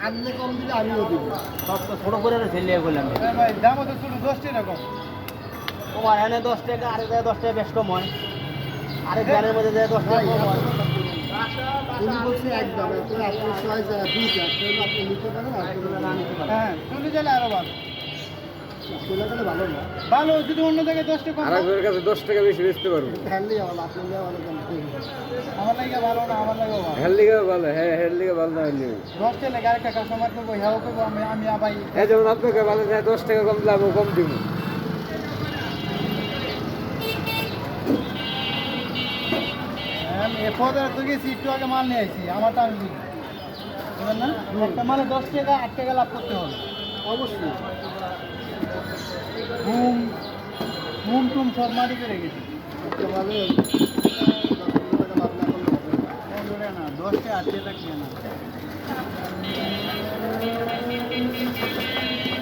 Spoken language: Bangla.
আপনি কম দিলে আমিও দিব। সব তো ছোটো করে ছেলে বললাম ভাই দাম তো ছোটো 10 টাকা কম। তোমার এখানে 10 টাকা আরেক জায়গায় 10 টাকা বেশ কম হয় আরেক গানের মধ্যে যায় 10 টাকা কম হয় উনি বলছে একদম এখন আপনার চয়েস দুইটা আপনি নিতে পারেন আর না নিতে পারে হ্যাঁ চলে গেলে আরো ভালো চলে গেলে ভালো না ভালো যদি অন্য জায়গায় 10 টাকা কম আরেকজনের কাছে 10 টাকা বেশি বেচতে পারবো। হ্যান্ডলি ভালো আপনার ভালো আমার লাগে ভালো না আমার লাগে ভালো হের লিগে ভালো, হ্যাঁ হের লিগে ভালো না হইলে 10 টাকা লাগে আরেকটা কাস্টমার করবো হ্যাঁ করবো আমি আবাই এই যেমন আপনাকে ভালো যায় 10 টাকা কম দিলে আমি কম দিব। এরপর তো গেছি একটু আগে মাল নিয়ে আসি আমারটা আমি বুঝি বুঝলেন না একটা মালে 10 টাকা 8 টাকা লাভ করতে হবে অবশ্যই ঘুম ঘুম টুম সব মাটি করে গেছি মানে 10 টাকা 8 টাকা না